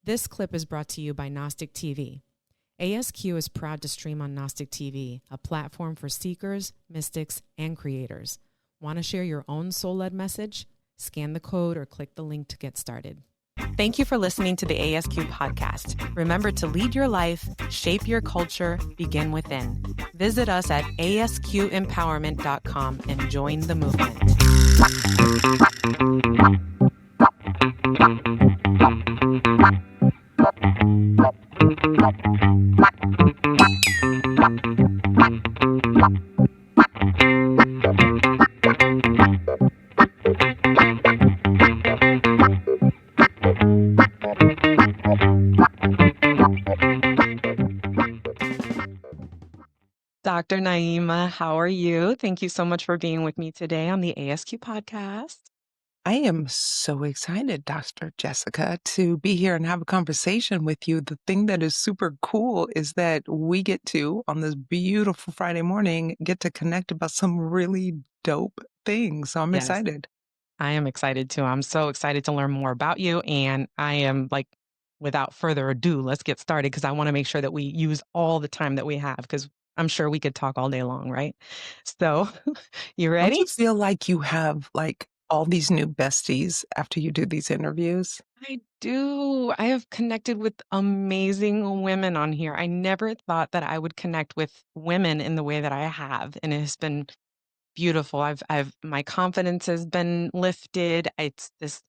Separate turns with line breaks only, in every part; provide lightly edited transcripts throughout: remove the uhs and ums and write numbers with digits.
This clip is brought to you by Gnostic TV. ASQ is proud to stream on Gnostic TV, a platform for seekers, mystics, and creators. Want to share your own soul-led message? Scan the code or click the link to get started. Thank you for listening to the ASQ Podcast. Remember to lead your life, shape your culture, begin within. Visit us at asqempowerment.com and join the movement. Dr. Naeema, how are you? Thank you so much for being with me today on the ASQ Podcast.
I am so excited, Dr. Jessica, to be here and have a conversation with you. The thing that is super cool is that we get to, on this beautiful Friday morning, get to connect about some really dope things. So I'm
Yes.
excited.
I am excited too. I'm so excited to learn more about you. And I am without further ado, let's get started because I want to make sure that we use all the time that we have because I'm sure we could talk all day long, right? So, you
Don't
ready?
you feel like you have all these new besties after you do these interviews?
I do. I have connected with amazing women on here. I never thought that I would connect with women in the way that I have, and it has been beautiful. My confidence has been lifted. It's this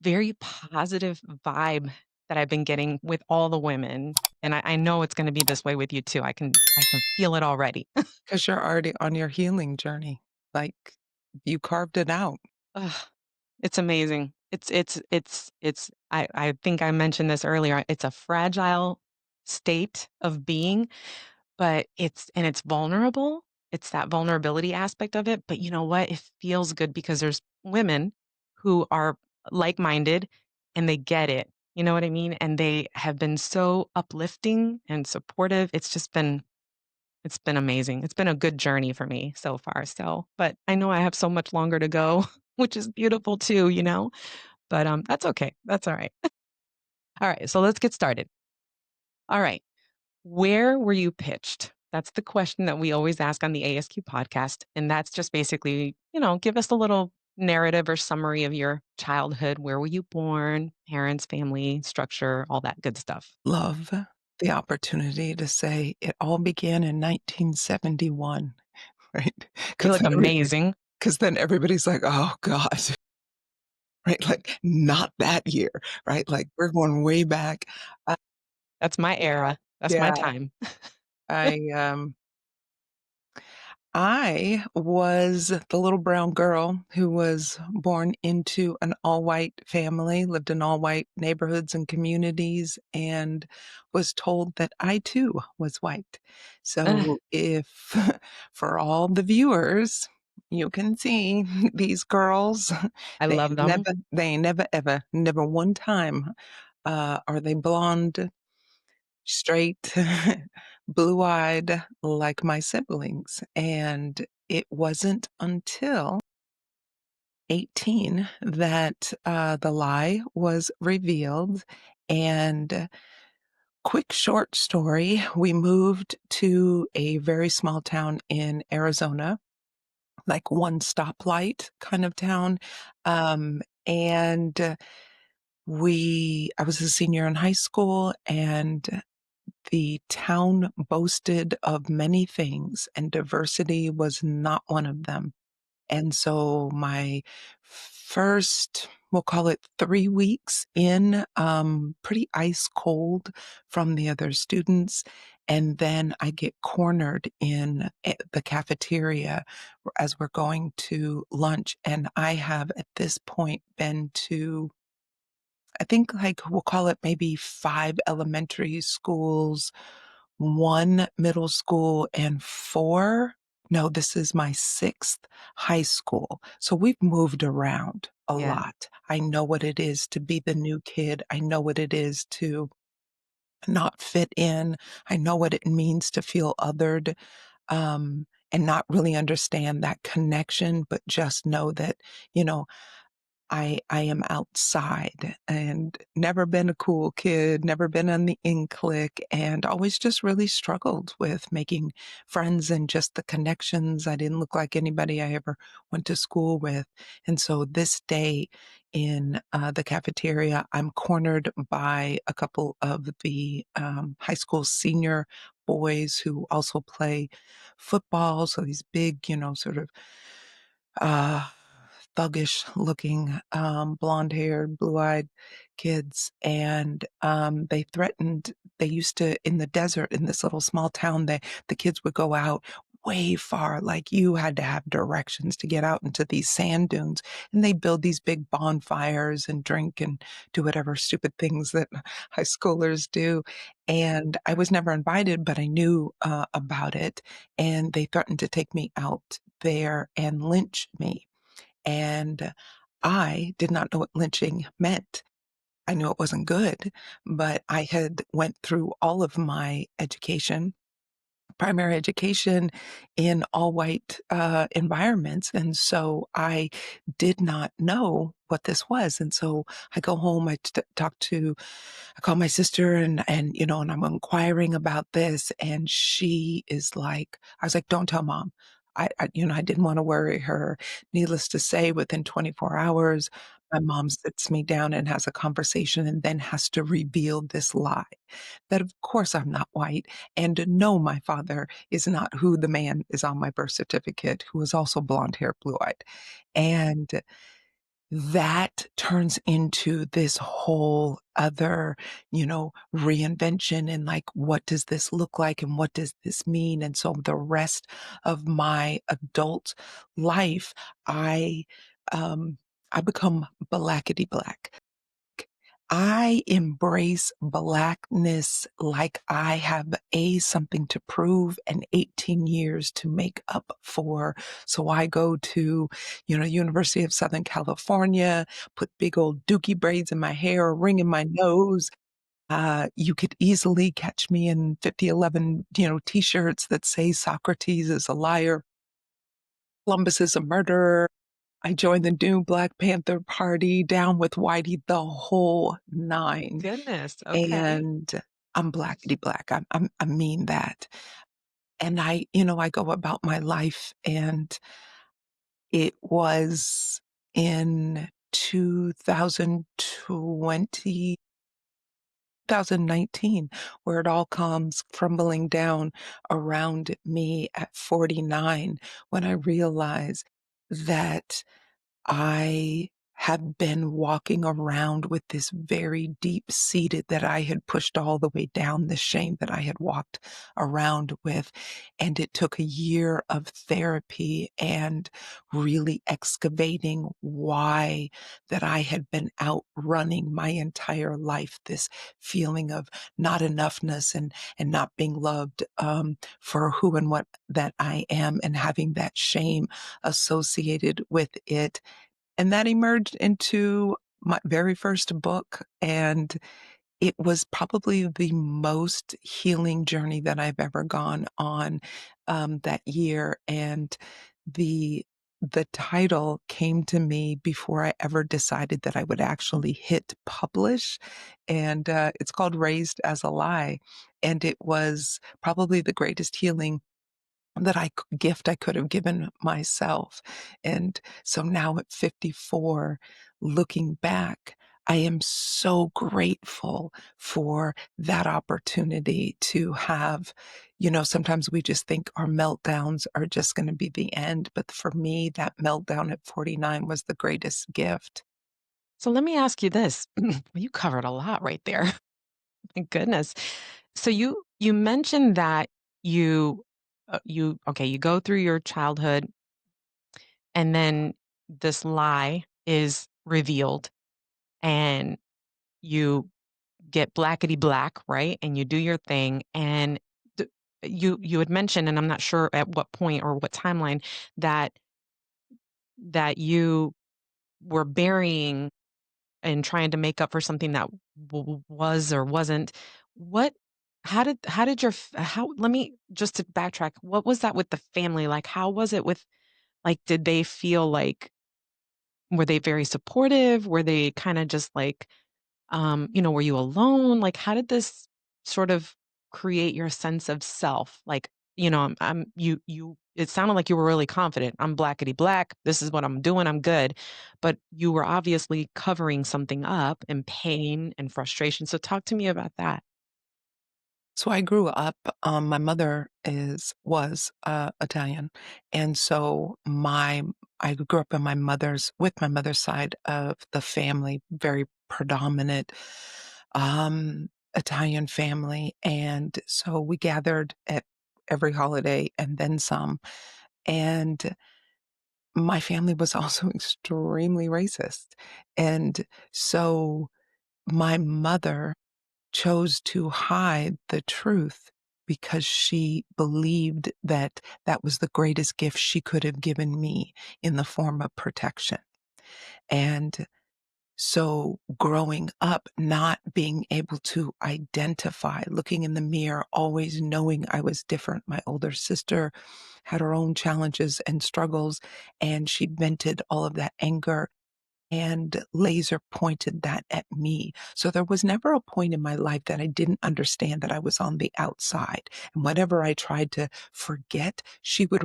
very positive vibe that I've been getting with all the women. And I know it's going to be this way with you too. I can feel it already.
Because you're already on your healing journey. Like, you carved it out.
Ugh, it's amazing. I think I mentioned this earlier. It's a fragile state of being, but it's vulnerable. It's that vulnerability aspect of it. But you know what? It feels good because there's women who are like-minded and they get it. You know what I mean? And they have been so uplifting and supportive. It's been amazing. It's been a good journey for me so far. So, but I know I have so much longer to go, which is beautiful too, you know? But that's okay. That's all right. All right, so let's get started. All right. Where were you pitched? That's the question that we always ask on the ASQ podcast. And that's just basically, give us a little narrative or summary of your childhood. Where were you born? Parents, family, structure, all that good stuff.
Love the opportunity to say it all began in 1971, right?
You look amazing.
Because then everybody's like, oh, God, right? Like, not that year, right? Like, we're going way back.
That's my era. That's my
Yeah,
time.
I I was the little brown girl who was born into an all-white family, lived in all-white neighborhoods and communities, and was told that I too was white. So if for all the viewers, you can see these girls,
I love them.
they never, ever, never one time, are they blonde, straight, blue-eyed like my siblings, and it wasn't until 18 that, the lie was revealed, and quick short story, we moved to a very small town in Arizona, like one stoplight kind of town, and I was a senior in high school, and the town boasted of many things, and diversity was not one of them. And so my first, we'll call it 3 weeks in, pretty ice cold from the other students, and then I get cornered in the cafeteria as we're going to lunch, and I have at this point been to, I think, we'll call it maybe 5 elementary schools, 1 middle school, and 4, no, this is my 6th high school. So we've moved around a
Yeah.
lot. I know what it is to be the new kid. I know what it is to not fit in. I know what it means to feel othered, and not really understand that connection, but just know that, you know, I am outside and never been a cool kid, never been on the in clique, and always just really struggled with making friends and just the connections. I didn't look like anybody I ever went to school with. And so this day in the cafeteria, I'm cornered by a couple of the high school senior boys who also play football. So these big, sort of uh, thuggish looking, blonde-haired, blue-eyed kids, and, they used to in the desert, in this little small town, the kids would go out way far, like, you had to have directions to get out into these sand dunes, and they build these big bonfires and drink and do whatever stupid things that high schoolers do, and I was never invited, but I knew, about it, and they threatened to take me out there and lynch me. And I did not know what lynching meant. I knew it wasn't good, but I had went through all of my education, primary education in all white environments. And so I did not know what this was. And so I go home, I call my sister and I'm inquiring about this. And she is like, I was like, don't tell mom. I didn't want to worry her. Needless to say, within 24 hours, my mom sits me down and has a conversation and then has to reveal this lie that, of course, I'm not white. And no, my father is not who the man is on my birth certificate, who is also blonde hair, blue eyed. And that turns into this whole other, reinvention and like, what does this look like and what does this mean? And so the rest of my adult life, I, um, I become blackety black. I embrace Blackness like I have something to prove and 18 years to make up for. So I go to, University of Southern California, put big old dookie braids in my hair, a ring in my nose. You could easily catch me in 5011, t-shirts that say Socrates is a liar, Columbus is a murderer. I joined the new Black Panther Party, down with Whitey, the whole 9,
Goodness, okay.
and I'm blackity black, I mean that, and I go about my life, and it was in 2020, 2019, where it all comes crumbling down around me at 49 when I realize that I have been walking around with this very deep seated that I had pushed all the way down, the shame that I had walked around with. And it took a year of therapy and really excavating why that I had been outrunning my entire life, this feeling of not enoughness and not being loved for who and what that I am, and having that shame associated with it, and that emerged into my very first book, and it was probably the most healing journey that I've ever gone on, that year, and the the title came to me before I ever decided that I would actually hit publish, and, it's called Raised as a Lie, and it was probably the greatest healing that gift I could have given myself. And so now at 54, looking back, I am so grateful for that opportunity to have, sometimes we just think our meltdowns are just going to be the end. But for me, that meltdown at 49 was the greatest gift.
So let me ask you this. You covered a lot right there. My goodness. So you mentioned that you go through your childhood and then this lie is revealed and you get blackety black, right? And you do your thing and you had mentioned, and I'm not sure at what point or what timeline, that you were burying and trying to make up for something that was or wasn't. What how did your how let me just to backtrack. What was that with the family? Like how was it with, like, did they feel like Were they very supportive? Were they kinda just like, were you alone? Like, how did this sort of create your sense of self? Like, it sounded like you were really confident. I'm blackety black. This is what I'm doing. I'm good. But you were obviously covering something up and pain and frustration. So talk to me about that.
So I grew up, my mother was, Italian, and so I grew up in my mother's side of the family, very predominant, Italian family, and so we gathered at every holiday and then some, and my family was also extremely racist, and so my mother chose to hide the truth because she believed that that was the greatest gift she could have given me in the form of protection. And so growing up, not being able to identify, looking in the mirror, always knowing I was different. My older sister had her own challenges and struggles, and she vented all of that anger and laser pointed that at me. So there was never a point in my life that I didn't understand that I was on the outside. And whatever I tried to forget, she would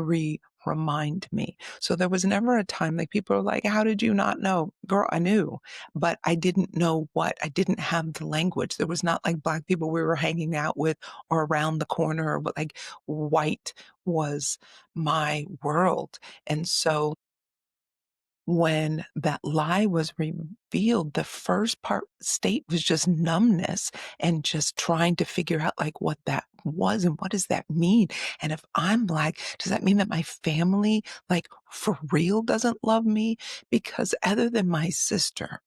remind me. So there was never a time like people are like, how did you not know? Girl, I knew, but I didn't know what. I didn't have the language. There was not like black people we were hanging out with or around the corner, but like white was my world. And so when that lie was revealed, the first part state was just numbness and just trying to figure out like what that was and what does that mean? And if I'm black, does that mean that my family, like for real, doesn't love me? Because other than my sister,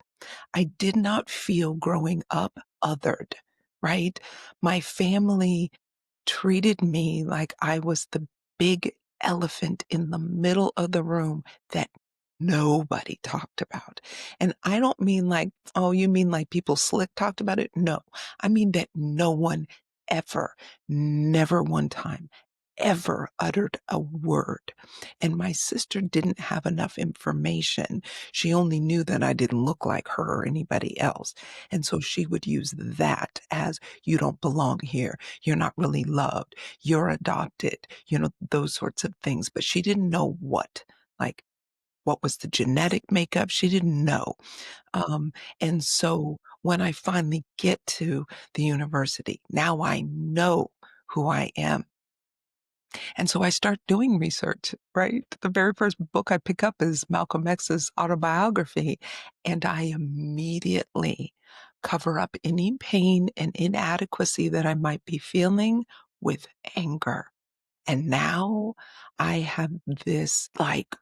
I did not feel growing up othered, right? My family treated me like I was the big elephant in the middle of the room that nobody talked about. And I don't mean like, oh, you mean like people slick talked about it? No, I mean that no one ever, never one time, ever uttered a word. And my sister didn't have enough information. She only knew that I didn't look like her or anybody else. And so she would use that as, you don't belong here. You're not really loved. You're adopted, those sorts of things. But she didn't know like, what was the genetic makeup? She didn't know. Um, and so when I finally get to the university, now I know who I am. And so I start doing research, right? The very first book I pick up is Malcolm X's autobiography, and I immediately cover up any pain and inadequacy that I might be feeling with anger. And now I have this like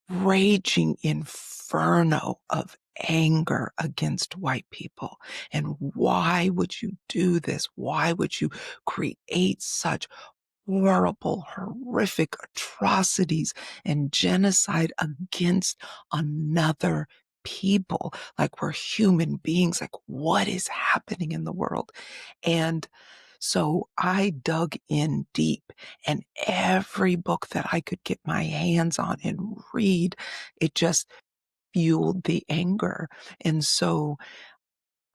raging inferno of anger against white people. And why would you do this? Why would you create such horrible, horrific atrocities and genocide against another people? Like we're human beings. Like what is happening in the world? And so I dug in deep, and every book that I could get my hands on and read, it just fueled the anger. And so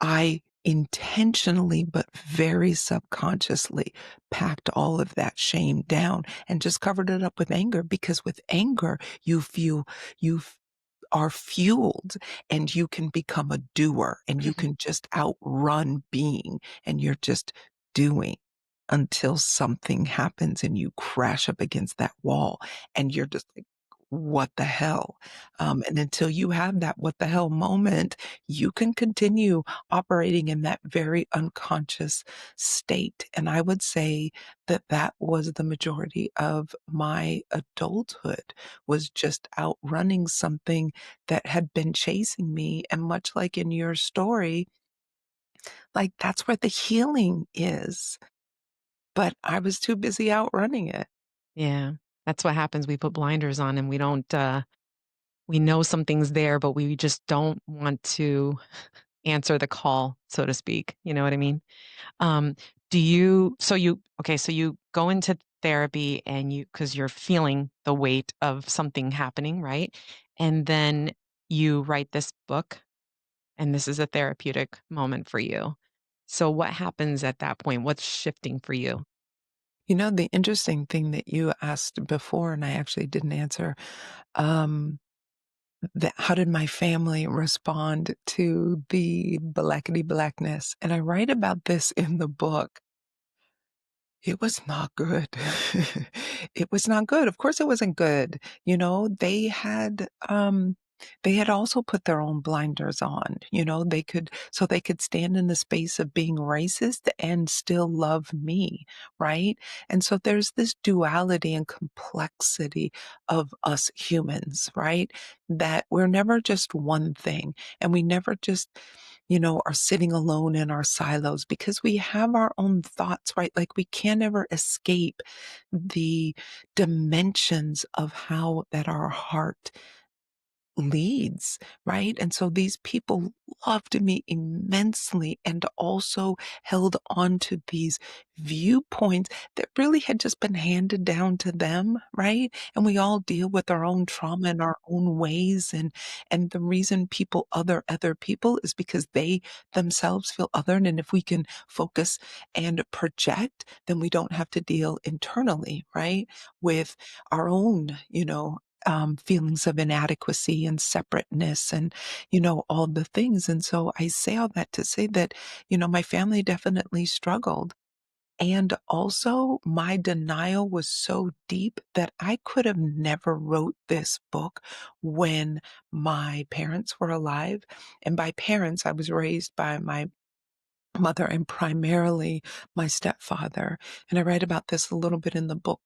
I intentionally, but very subconsciously packed all of that shame down and just covered it up with anger, because with anger, you are fueled and you can become a doer and you can just outrun being, and you're just doing until something happens and you crash up against that wall and you're just like, what the hell? And until you have that what the hell moment, you can continue operating in that very unconscious state. And I would say that that was the majority of my adulthood, was just outrunning something that had been chasing me. And much like in your story, like that's where the healing is. But I was too busy outrunning it.
Yeah. That's what happens. We put blinders on and we don't, we know something's there, but we just don't want to answer the call, so to speak. You know what I mean? So you go into therapy and because you're feeling the weight of something happening, right? And then you write this book, and this is a therapeutic moment for you. So what happens at that point? What's shifting for you?
You know, the interesting thing that you asked before, and I actually didn't answer, um, how did my family respond to the blackety blackness? And I write about this in the book. It was not good. It was not good. Of course, it wasn't good. You know, they had also put their own blinders on. You know, they could stand in the space of being racist and still love me, right? And so there's this duality and complexity of us humans, right? That we're never just one thing, and we never just are sitting alone in our silos because we have our own thoughts, right? Like we can never escape the dimensions of how that our heart leads, right? And so these people loved me immensely and also held on to these viewpoints that really had just been handed down to them, right? And we all deal with our own trauma in our own ways. And the reason people other people is because they themselves feel othered. And if we can focus and project, then we don't have to deal internally, right? With our own, feelings of inadequacy and separateness and, all the things. And so I say all that to say that, my family definitely struggled. And also my denial was so deep that I could have never wrote this book when my parents were alive. And by parents, I was raised by my mother and primarily my stepfather. And I write about this a little bit in the book,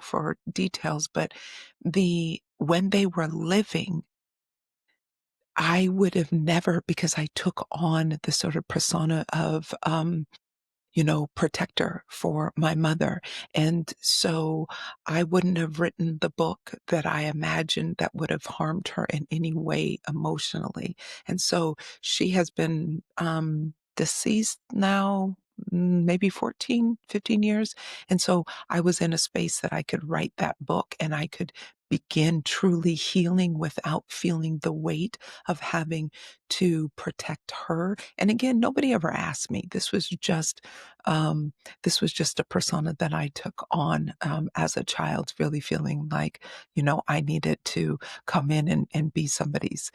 for details, but when they were living, I would have never, because I took on the sort of persona of, protector for my mother. And so I wouldn't have written the book that I imagined that would have harmed her in any way emotionally. And so she has been deceased now. Maybe 14, 15 years. And so I was in a space that I could write that book and I could begin truly healing without feeling the weight of having to protect her. And again, nobody ever asked me. Um, this was just a persona that I took on as a child, really feeling like, I needed to come in and be somebody's,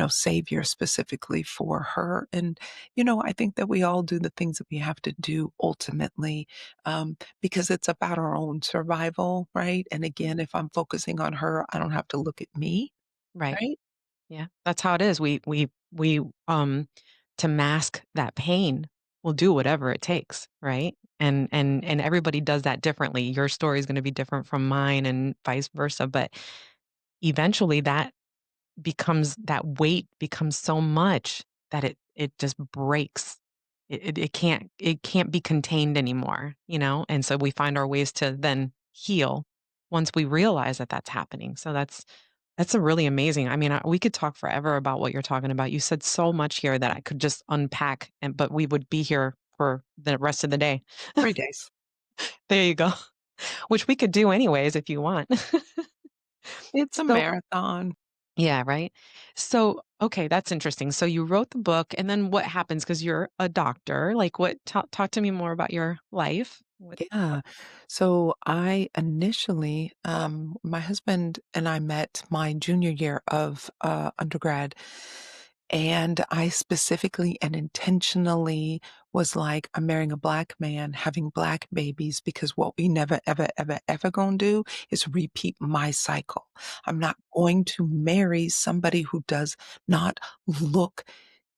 savior specifically for her. And, I think that we all do the things that we have to do ultimately because it's about our own survival, right? And again, if I'm focusing on her, I don't have to look at me,
Right.
right?
Yeah. That's how it is. We to mask that pain, will do whatever it takes, right? And everybody does that differently. Your story is going to be different from mine and vice versa, but eventually that weight becomes so much that it just breaks. It can't be contained anymore, And so we find our ways to then heal once we realize that that's happening. So that's a really amazing. I mean, we could talk forever about what you're talking about. You said so much here that I could just unpack, but we would be here for the rest of the day.
3 days.
There you go. Which we could do anyways if you want.
It's a
So
marathon.
yeah, right? So, okay, that's interesting. So you wrote the book, and then what happens? Because 'Cause you're a doctor, like, what talk to me more about your life. What
Yeah. So I initially, my husband and I met my junior year of undergrad. And I specifically and intentionally was like, I'm marrying a black man, having black babies, because what we never, ever, ever, ever gonna do is repeat my cycle. I'm not going to marry somebody who does not look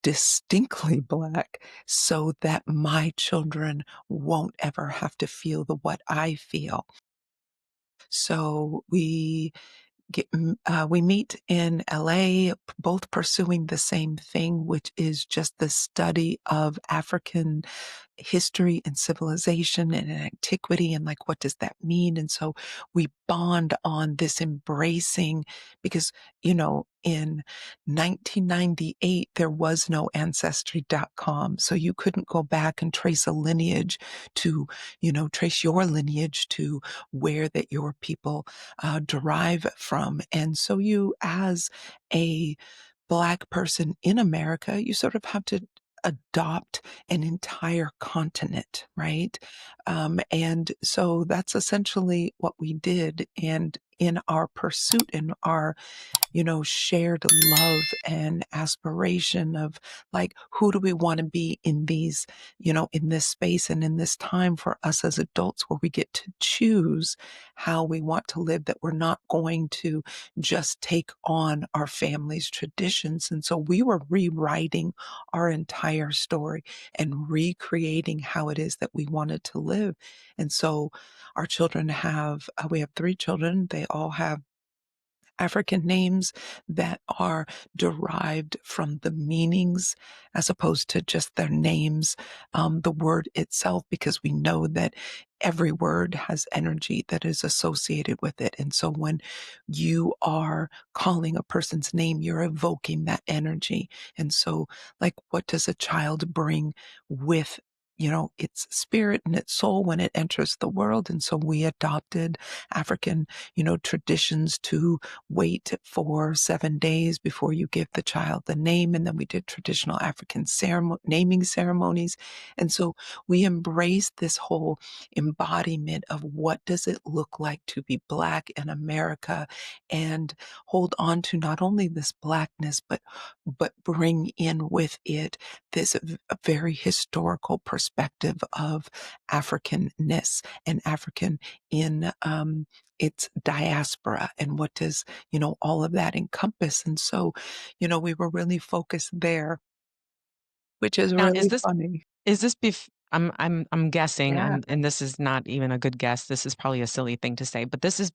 distinctly black so that my children won't ever have to feel what I feel. So we meet in LA, both pursuing the same thing, which is just the study of African history and civilization and antiquity and like what does that mean. And so we bond on this embracing because in 1998 there was no ancestry.com, so you couldn't go back and trace a lineage to trace your lineage to where that your people derive from. And so you, as a Black person in America, you sort of have to adopt an entire continent, right? And so that's essentially what we did. And in our pursuit, in our shared love and aspiration of like, who do we want to be in these, in this space and in this time for us as adults where we get to choose how we want to live, that we're not going to just take on our family's traditions. And so we were rewriting our entire story and recreating how it is that we wanted to live. And so our children we have three children. They all have African names that are derived from the meanings as opposed to just their names, the word itself, because we know that every word has energy that is associated with it. And so when you are calling a person's name, you're evoking that energy. And so, like, what does a child bring with its spirit and its soul when it enters the world? And so we adopted African, traditions to wait for 7 days before you give the child the name. And then we did traditional African naming ceremonies. And so we embraced this whole embodiment of what does it look like to be Black in America, and hold on to not only this Blackness, but bring in with it this very historical perspective of Africanness and African in its diaspora, and what does all of that encompass. And so we were really focused there, which is
Now,
really funny.
is this I'm guessing,
Yeah.
and this is not even a good guess. This is probably a silly thing to say, but this is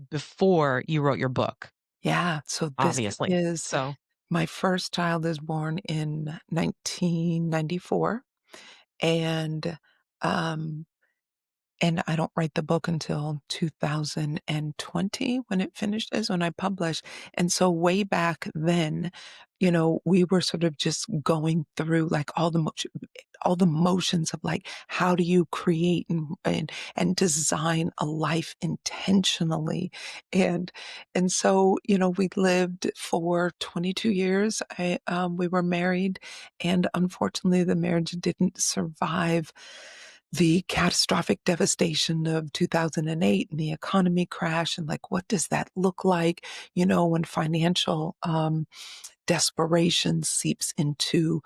before you wrote your book,
Yeah, so this
obviously.
is
So
my first child is born in 1994, and um and I don't write the book until 2020 when it finishes, when I publish. And so way back then, we were sort of just going through like all the motions of like, how do you create and design a life intentionally? And and so, we lived for 22 years. We were married, and unfortunately the marriage didn't survive the catastrophic devastation of 2008 and the economy crash. And like, what does that look like, when financial desperation seeps into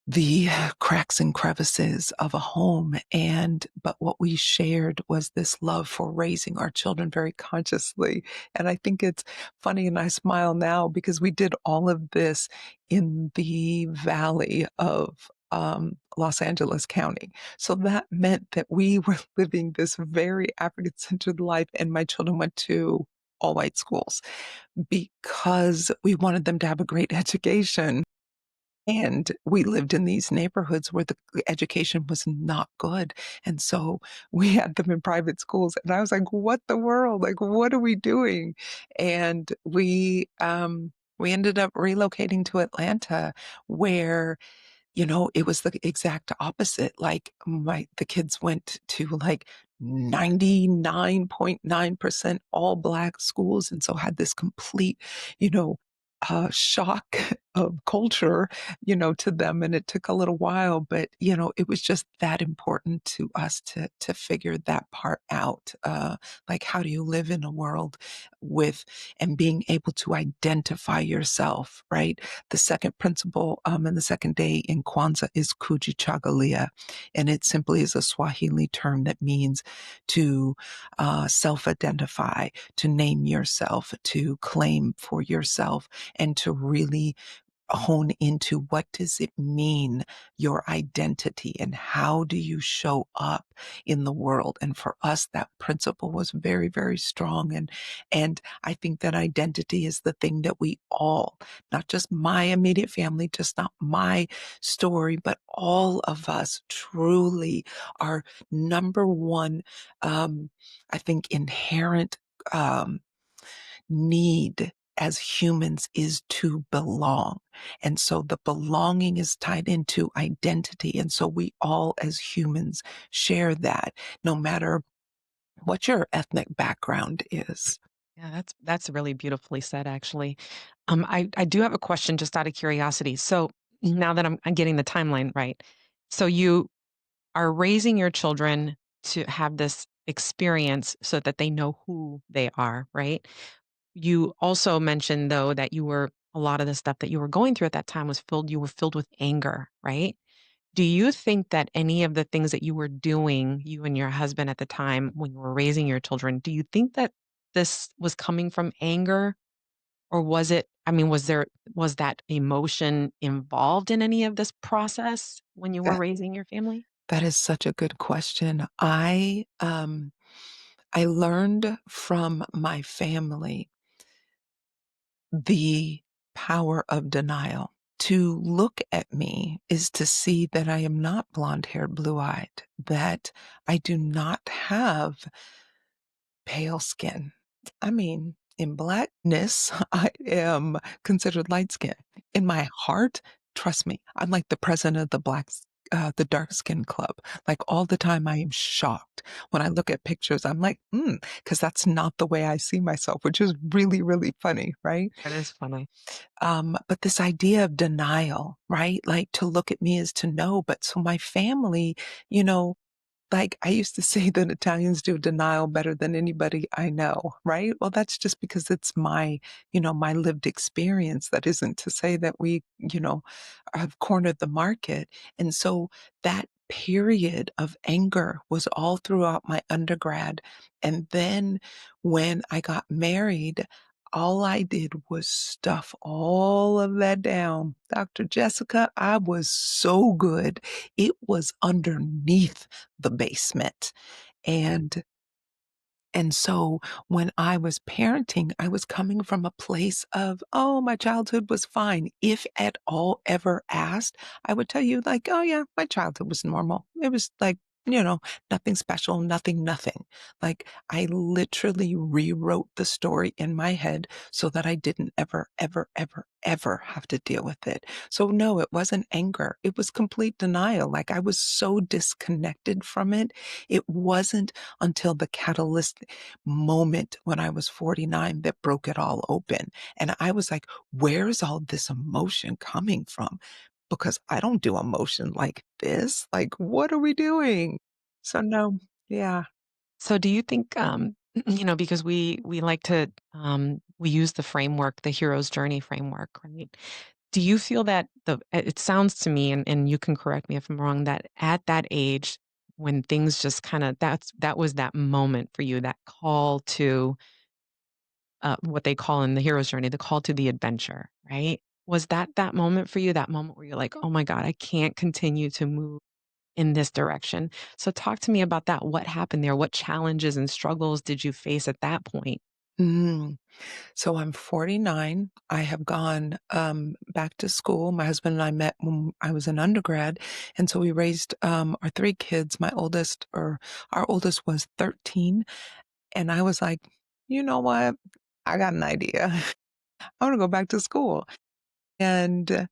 the cracks and crevices of a home. But what we shared was this love for raising our children very consciously. And I think it's funny, and I smile now because we did all of this in the valley of Los Angeles County. So that meant that we were living this very African centered life, and my children went to all white schools because we wanted them to have a great education, and we lived in these neighborhoods where the education was not good. And so we had them in private schools. And I was like, what the world? Like, what are we doing? And we ended up relocating to Atlanta, where it was the exact opposite. Like the kids went to like 99.9% all Black schools. And so had this complete, you know, shock of culture, to them. And it took a little while, but, it was just that important to us to figure that part out. Like, how do you live in a world with, and being able to identify yourself, right? The second principle, and the second day in Kwanzaa is Kujichagulia, and it simply is a Swahili term that means to self-identify, to name yourself, to claim for yourself, and to really hone into what does it mean, your identity, and how do you show up in the world. And for us, that principle was very, very strong. And I think that identity is the thing that we all, not just my immediate family, just not my story, but all of us truly, our number one, I think, inherent um, need as humans is to belong. And so the belonging is tied into identity. And so we all as humans share that, no matter what your ethnic background is.
Yeah, that's really beautifully said, actually. I do have a question just out of curiosity. So now that I'm getting the timeline right, so you are raising your children to have this experience so that they know who they are, right? You also mentioned though that you were a lot of the stuff that you were going through at that time was filled you were filled with anger, right? Do you think that any of the things that you were doing, you and your husband at the time when you were raising your children, do you think that this was coming from anger or was it I mean, was that emotion involved in any of this process when you were
That
raising your family?
that is such a good question. I learned from my family the power of denial. To look at me is to see that I am not blonde haired, blue eyed, that I do not have pale skin. I mean, in blackness, I am considered light skin. In my heart, trust me, I'm like the president of the dark skin club. Like all the time, I am shocked when I look at pictures. I'm like, because that's not the way I see myself, which is really, really funny, right?
That is funny.
But this idea of denial, right? Like to look at me is to know. But so my family, you know, like, I used to say that Italians do denial better than anybody I know, right? Well, that's just because it's my lived experience. That isn't to say that we have cornered the market. And so that period of anger was all throughout my undergrad. And then when I got married, all I did was stuff all of that down. Dr. Jessica, I was so good. It was underneath the basement. And and so when I was parenting, I was coming from a place of, oh, my childhood was fine. If at all ever asked, I would tell you, like, oh, yeah, my childhood was normal. It was like, nothing special, nothing. Like, I literally rewrote the story in my head so that I didn't ever, ever, ever, ever have to deal with it. So, no, it wasn't anger. It was complete denial. Like, I was so disconnected from it. It wasn't until the catalyst moment when I was 49 that broke it all open. And I was like, where is all this emotion coming from? Because I don't do emotion like this. Like, what are we doing? So, no, yeah.
So do you think, because we like to we use the framework, the hero's journey framework, right? Do you feel that it sounds to me, and you can correct me if I'm wrong, that at that age when things just kind of that was that moment for you, that call to what they call in the hero's journey, the call to the adventure, right? Was that moment for you, that moment where you're like, oh my God, I can't continue to move in this direction. So talk to me about that. What happened there? What challenges and struggles did you face at that point?
Mm. So I'm 49. I have gone back to school. My husband and I met when I was an undergrad. And so we raised our three kids. Our oldest was 13. And I was like, you know what? I got an idea. I want to go back to school. And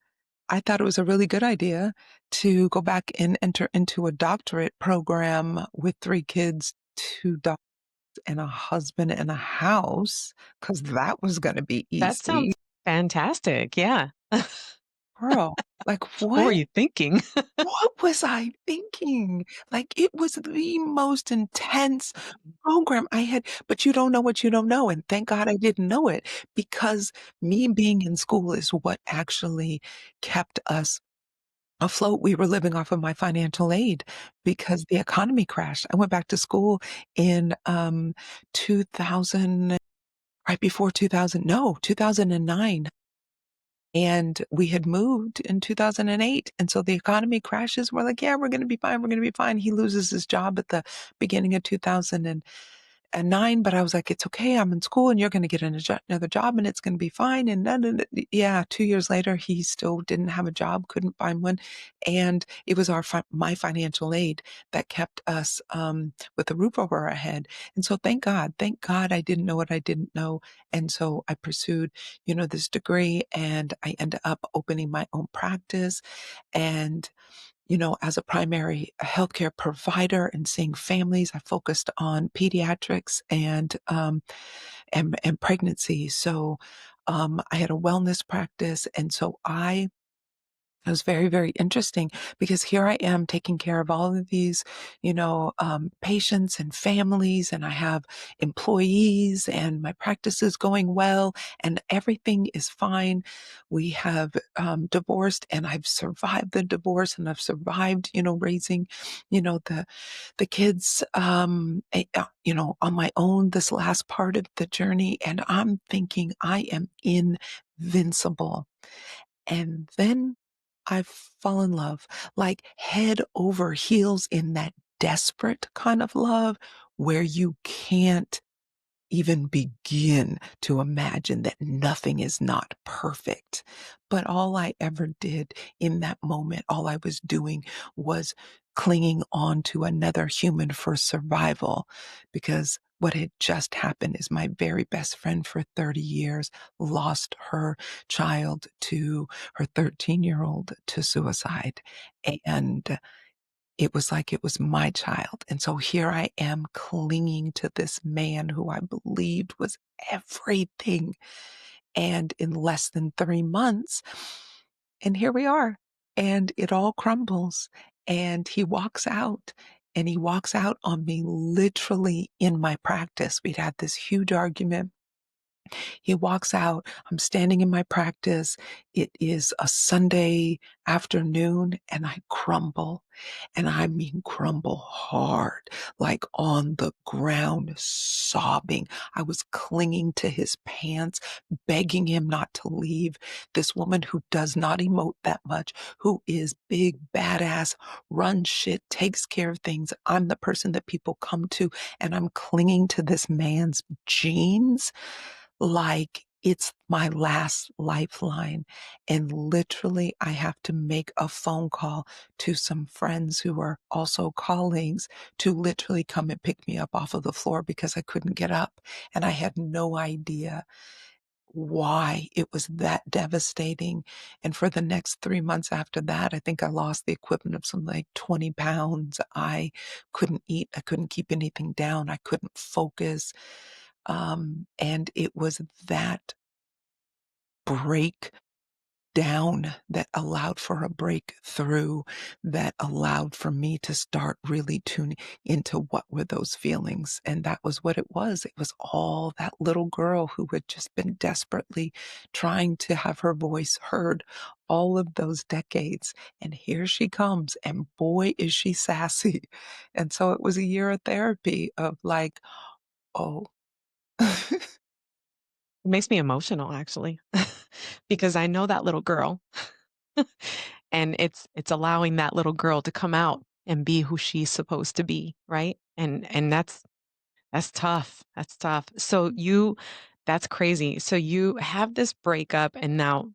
I thought it was a really good idea to go back and enter into a doctorate program with three kids, two dogs, and a husband and a house, because that was going to be
That sounds
easy.
fantastic. Yeah.
Girl, like
What were
what?
you thinking?
What was I thinking? Like it was the most intense program I had, but you don't know what you don't know. And thank God I didn't know it because me being in school is what actually kept us afloat. We were living off of my financial aid because the economy crashed. I went back to school in 2000, right before 2000, no, 2009. And we had moved in 2008. And so the economy crashes. We're like, yeah, we're going to be fine. We're going to be fine. He loses his job at the beginning of 2009. But I was like, it's okay. I'm in school and you're going to get another job and it's going to be fine. And yeah, 2 years later, he still didn't have a job, couldn't find one. And it was my financial aid that kept us with a roof over our head. And so thank God I didn't know what I didn't know. And so I pursued this degree and I ended up opening my own practice. And as a primary healthcare provider and seeing families, I focused on pediatrics and pregnancy. So I had a wellness practice, and so it was very, very interesting because here I am taking care of all of these, patients and families, and I have employees, and my practice is going well, and everything is fine. We have divorced, and I've survived the divorce, and I've survived, raising, the kids, on my own. This last part of the journey, and I'm thinking I am invincible. And then I fall in love, like head over heels in that desperate kind of love where you can't even begin to imagine that nothing is not perfect. But all I ever did in that moment, all I was doing was clinging on to another human for survival, because what had just happened is my very best friend for 30 years lost her child to her 13-year-old to suicide. And it was like it was my child. And so here I am clinging to this man who I believed was everything. And in less than 3 months, and here we are, and it all crumbles. And he walks out, and he walks out on me literally in my practice. We'd had this huge argument. He walks out. I'm standing in my practice. It is a Sunday afternoon, and I crumble. And I mean, crumble hard, like on the ground, sobbing. I was clinging to his pants, begging him not to leave. This woman who does not emote that much, who is big, badass, runs shit, takes care of things. I'm the person that people come to, and I'm clinging to this man's jeans like it's my last lifeline. And literally, I have to make a phone call to some friends who are also colleagues to literally come and pick me up off of the floor because I couldn't get up. And I had no idea why it was that devastating. And for the next 3 months after that, I think I lost the equivalent of something like 20 pounds. I couldn't eat. I couldn't keep anything down. I couldn't focus. And it was that breakdown that allowed for a breakthrough, that allowed for me to start really tuning into what were those feelings. And that was what it was. It was all that little girl who had just been desperately trying to have her voice heard all of those decades. And here she comes, and boy, is she sassy. And so it was a year of therapy of like, oh,
It makes me emotional actually, because I know that little girl, and it's allowing that little girl to come out and be who she's supposed to be, right? And that's tough. That's tough. So that's crazy. So you have this breakup, and now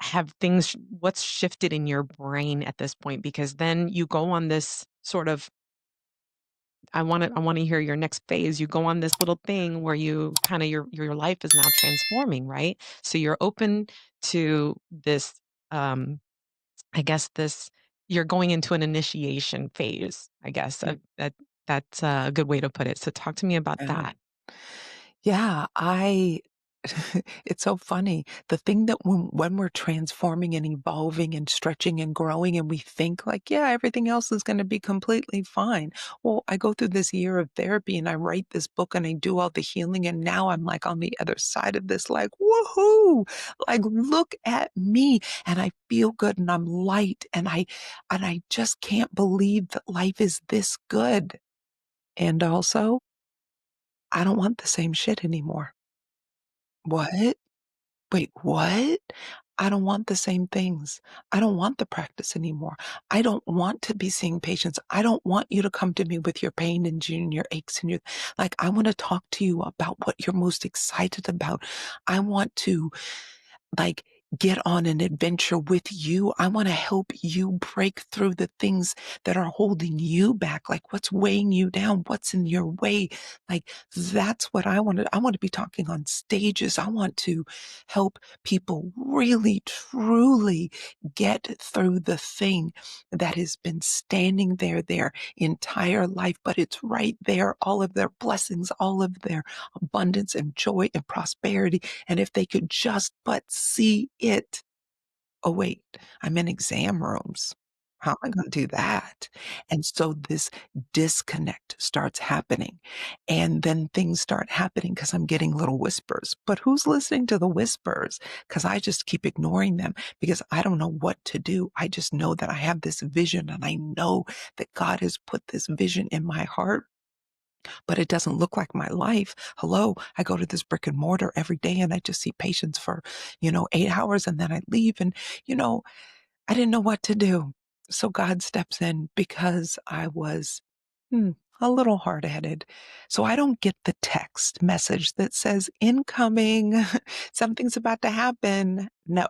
have things what's shifted in your brain at this point? Because then you go on this sort of I want to hear your next phase. You go on this little thing where you kind of your life is now transforming, right? So you're open to this um I guess this you're going into an initiation phase, I guess. That's a good way to put it. So talk to me about
yeah.
that.
Yeah, it's so funny. The thing that when we're transforming and evolving and stretching and growing and we think like, yeah, everything else is going to be completely fine. Well, I go through this year of therapy and I write this book and I do all the healing, and now I'm like on the other side of this, like, woohoo! Like, look at me, and I feel good and I'm light, and I just can't believe that life is this good. And also, I don't want the same shit anymore. What? Wait, what? I don't want the same things. I don't want the practice anymore. I don't want to be seeing patients. I don't want you to come to me with your pain and your aches and your, like, I want to talk to you about what you're most excited about. I want to, like, get on an adventure with you. I want to help you break through the things that are holding you back, like what's weighing you down, what's in your way. Like that's what I want to. I want to be talking on stages. I want to help people really, truly get through the thing that has been standing there their entire life, but it's right there, all of their blessings, all of their abundance and joy and prosperity. And if they could just but see it. Oh, wait, I'm in exam rooms. How am I going to do that? And so this disconnect starts happening. And then things start happening because I'm getting little whispers. But who's listening to the whispers? Because I just keep ignoring them because I don't know what to do. I just know that I have this vision and I know that God has put this vision in my heart, but it doesn't look like my life. Hello, I go to this brick and mortar every day and I just see patients for, 8 hours and then I leave. And, you know, I didn't know what to do. So God steps in because I was a little hard headed. So I don't get the text message that says incoming, something's about to happen. No,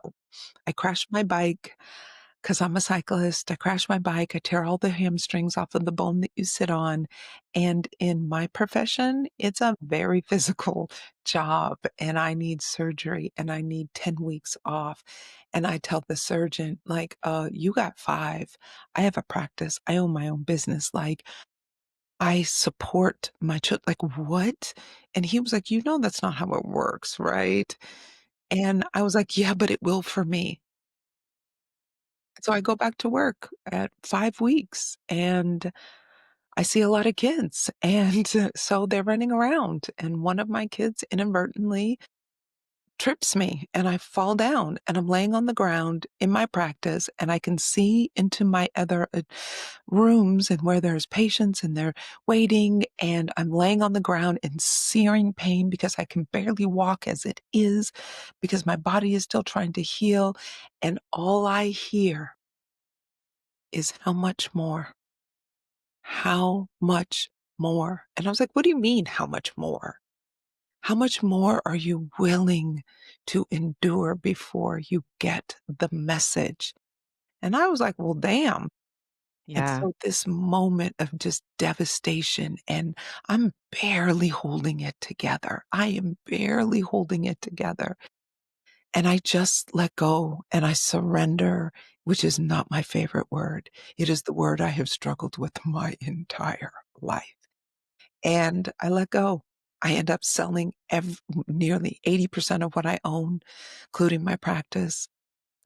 I crashed my bike. 'Cause I'm a cyclist, I crash my bike, I tear all the hamstrings off of the bone that you sit on, and in my profession, it's a very physical job, and I need surgery, and I need 10 weeks off, and I tell the surgeon, like, you got 5. I have a practice, I own my own business, like, I support my like, "What?" And he was like, "You know that's not how it works, right?" And I was like, "Yeah, but it will for me." So I go back to work at 5 weeks, and I see a lot of kids, and so they're running around, and one of my kids inadvertently trips me, and I fall down, and I'm laying on the ground in my practice, and I can see into my other, rooms and where there's patients, and they're waiting, and I'm laying on the ground in searing pain because I can barely walk as it is, because my body is still trying to heal, and all I hear is how much more? How much more? And I was like, "What do you mean, how much more? How much more are you willing to endure before you get the message?" And I was like, "Well, damn." And
Yeah.
so this moment of just devastation, and I'm barely holding it together. I am barely holding it together. And I just let go and I surrender, which is not my favorite word. It is the word I have struggled with my entire life. And I let go. I end up selling nearly 80% of what I own, including my practice.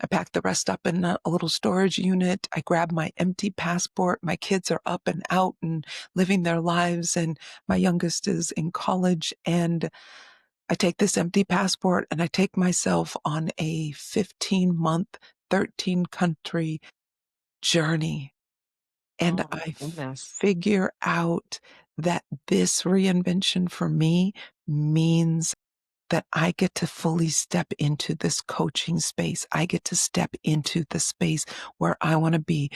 I pack the rest up in a little storage unit. I grab my empty passport. My kids are up and out and living their lives, and my youngest is in college. And I take this empty passport and I take myself on a 15-month, 13 country journey. And
Oh my
I
goodness.
figure out that this reinvention for me means that I get to fully step into this coaching space. I get to step into the space where I want to be,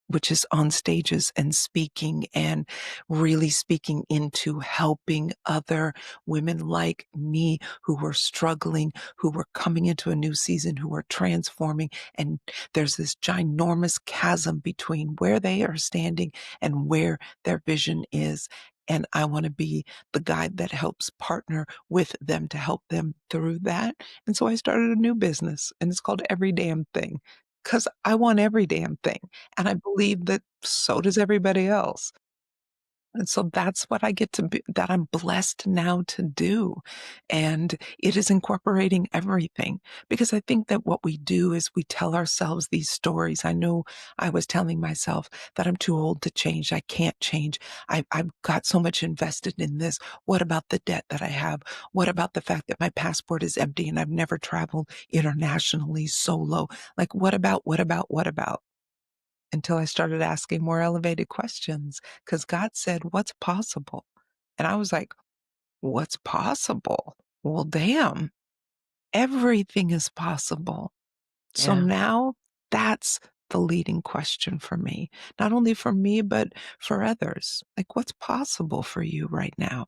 which is on stages and speaking and really speaking into helping other women like me who were struggling, who were coming into a new season, who were transforming. And there's this ginormous chasm between where they are standing and where their vision is. And I want to be the guide that helps partner with them to help them through that. And so I started a new business, and it's called Every Damn Thing, because I want every damn thing. And I believe that so does everybody else. And so that's what I get to be, that I'm blessed now to do. And it is incorporating everything, because I think that what we do is we tell ourselves these stories. I know I was telling myself that I'm too old to change. I can't change. I've got so much invested in this. What about the debt that I have? What about the fact that my passport is empty and I've never traveled internationally solo? Like, what about? Until I started asking more elevated questions, because God said, "What's possible?" And I was like, "What's possible? Well, damn, everything is possible." So
Yeah.
now that's the leading question for me, not only for me, but for others. Like, what's possible for you right now?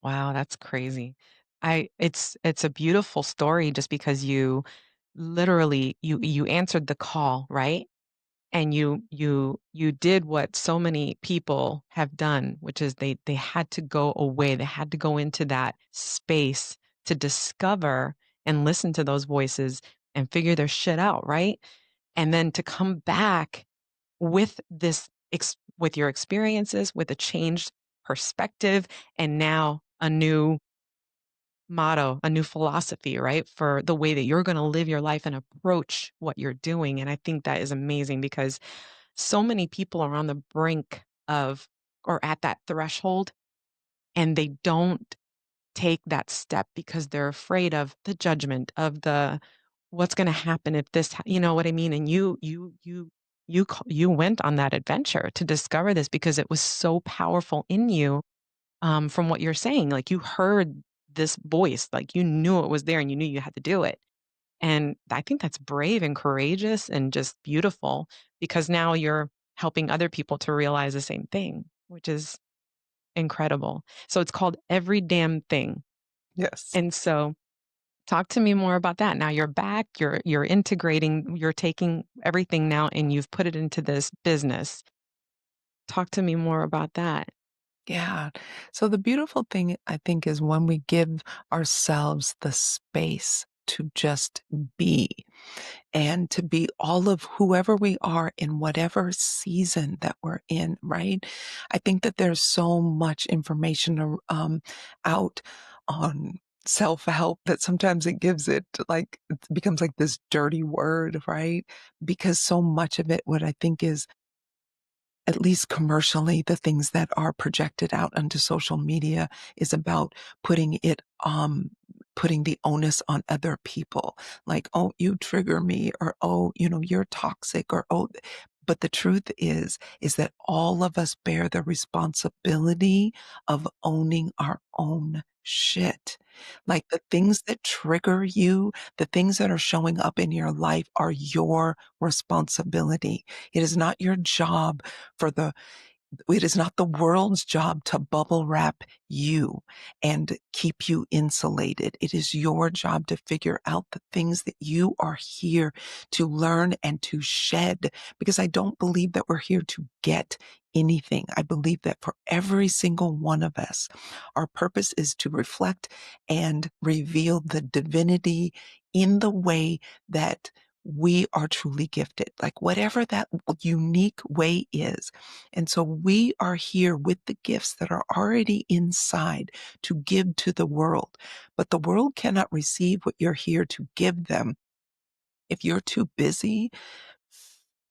Wow, that's crazy. It's a beautiful story just because you literally you answered the call, right? And you did what so many people have done, which is they had to go away. They had to go into that space to discover and listen to those voices and figure their shit out, right? And then to come back with with your experiences, with a changed perspective, and now a new motto, a new philosophy, right? For the way that you're going to live your life and approach what you're doing. And I think that is amazing because so many people are on the brink of or at that threshold and they don't take that step because they're afraid of the judgment of the what's going to happen if this you know what I mean, and you went on that adventure to discover this because it was so powerful in you, from what you're saying, like you heard this voice, like you knew it was there and you knew you had to do it. And I think that's brave and courageous and just beautiful because now you're helping other people to realize the same thing, which is incredible. So it's called Every Damn Thing.
Yes.
And so talk to me more about that. Now you're back, you're integrating, you're taking everything now and you've put it into this business. Talk to me more about that.
Yeah. So the beautiful thing, I think, is when we give ourselves the space to just be and to be all of whoever we are in whatever season that we're in, right? I think that there's so much information out on self-help that sometimes it gives it like, it becomes like this dirty word, right? Because so much of it, what I think is, at least commercially, the things that are projected out onto social media is about putting the onus on other people. Like, oh, you trigger me, or oh, you're toxic, or oh, but the truth is that all of us bear the responsibility of owning our own shit. Like the things that trigger you, the things that are showing up in your life are your responsibility. It is not your job for the it is not the world's job to bubble wrap you and keep you insulated. It is your job to figure out the things that you are here to learn and to shed, because I don't believe that we're here to get anything. I believe that for every single one of us, our purpose is to reflect and reveal the divinity in the way that we are truly gifted, like whatever that unique way is. And so we are here with the gifts that are already inside to give to the world. But the world cannot receive what you're here to give them if you're too busy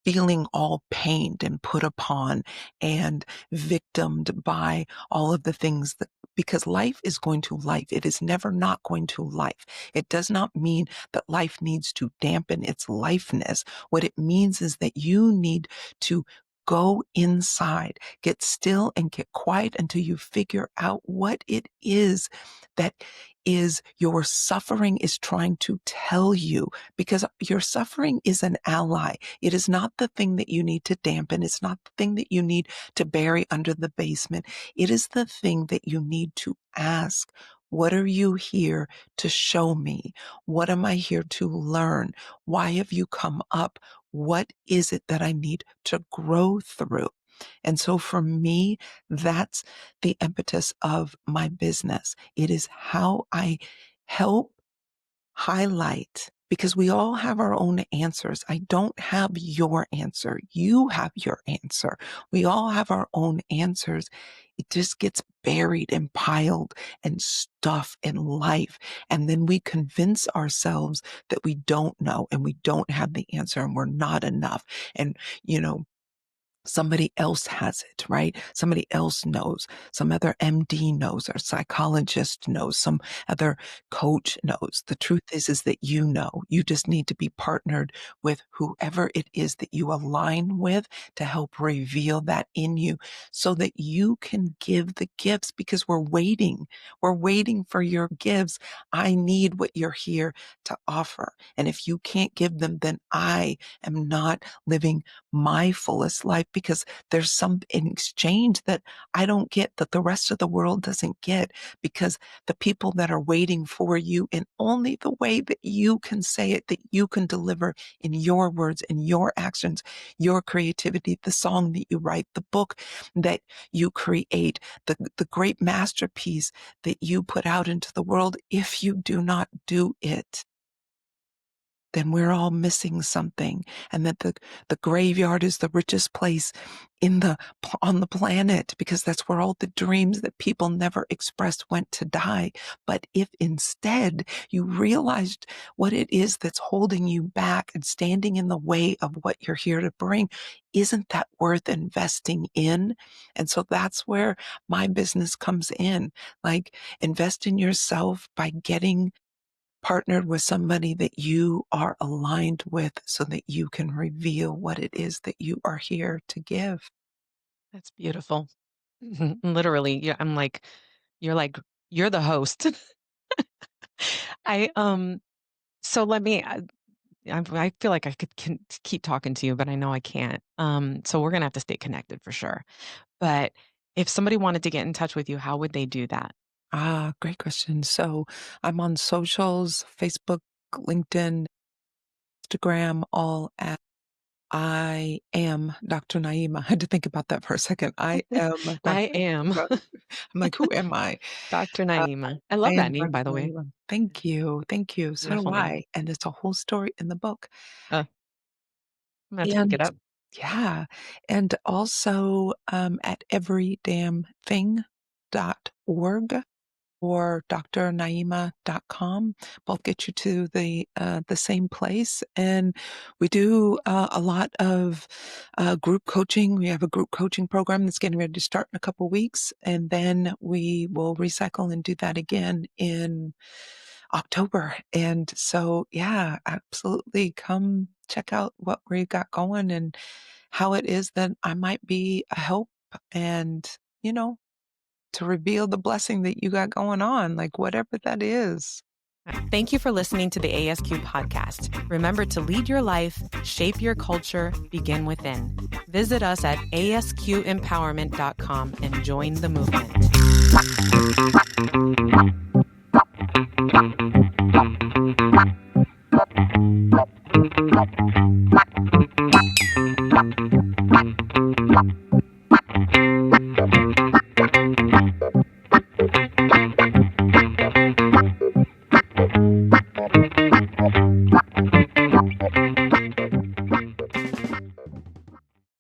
feeling all pained and put upon and victimed by all of the things that, because life is going to life. It is never not going to life. It does not mean that life needs to dampen its lifeness. What it means is that you need to go inside, get still and get quiet until you figure out what it is that is your suffering is trying to tell you, because your suffering is an ally. It is not the thing that you need to dampen. It's not the thing that you need to bury under the basement. It is the thing that you need to ask. What are you here to show me? What am I here to learn? Why have you come up? What is it that I need to grow through? And so for me, that's the impetus of my business. It is how I help highlight, because we all have our own answers. I don't have your answer. You have your answer. We all have our own answers. It just gets buried and piled and stuff in life. And then we convince ourselves that we don't know and we don't have the answer and we're not enough. And, you know, somebody else has it, right? Somebody else knows. Some other MD knows, or psychologist knows, some other coach knows. The truth is that you know. You just need to be partnered with whoever it is that you align with to help reveal that in you so that you can give the gifts, because we're waiting. We're waiting for your gifts. I need what you're here to offer. And if you can't give them, then I am not living my fullest life, because there's some in exchange that I don't get, that the rest of the world doesn't get, because the people that are waiting for you in only the way that you can say it, that you can deliver in your words, in your actions, your creativity, the song that you write, the book that you create, the great masterpiece that you put out into the world. If you do not do it, then we're all missing something. And that the graveyard is the richest place on the planet, because that's where all the dreams that people never expressed went to die. But if instead you realized what it is that's holding you back and standing in the way of what you're here to bring, isn't that worth investing in? And so that's where my business comes in. Like, invest in yourself by getting partnered with somebody that you are aligned with, so that you can reveal what it is that you are here to give.
That's beautiful. Literally, yeah, I'm like, you're like, you're the host. I so let me I feel like I could keep talking to you, but I know I can't. So we're gonna have to stay connected for sure. But if somebody wanted to get in touch with you, how would they do that?
Great question. So I'm on socials, Facebook, LinkedIn, Instagram, all at I am Dr. Naeema. I had to think about that for a second. I am
I
Dr.
am
Naeema. I'm like, who am I?
Dr.
Uh,
Naeema. I
I
love that
am
name,
Dr.
by the way.
Naeema. Thank you. Thank you. So do
Beautiful name.
I. And it's a whole story in the book.
I'm gonna have to look
And
it up.
yeah, and also at everydamnthing.org or drnaima.com. Both get you to the same place. And we do a lot of group coaching. We have a group coaching program that's getting ready to start in a couple weeks, and then we will recycle and do that again in October. And so, yeah, absolutely, come check out what we got going and how it is that I might be a help, and, you know, to reveal the blessing that you got going on, like whatever that is.
Thank you for listening to the ASQ podcast. Remember to lead your life, shape your culture, begin within. Visit us at asqempowerment.com and join the movement.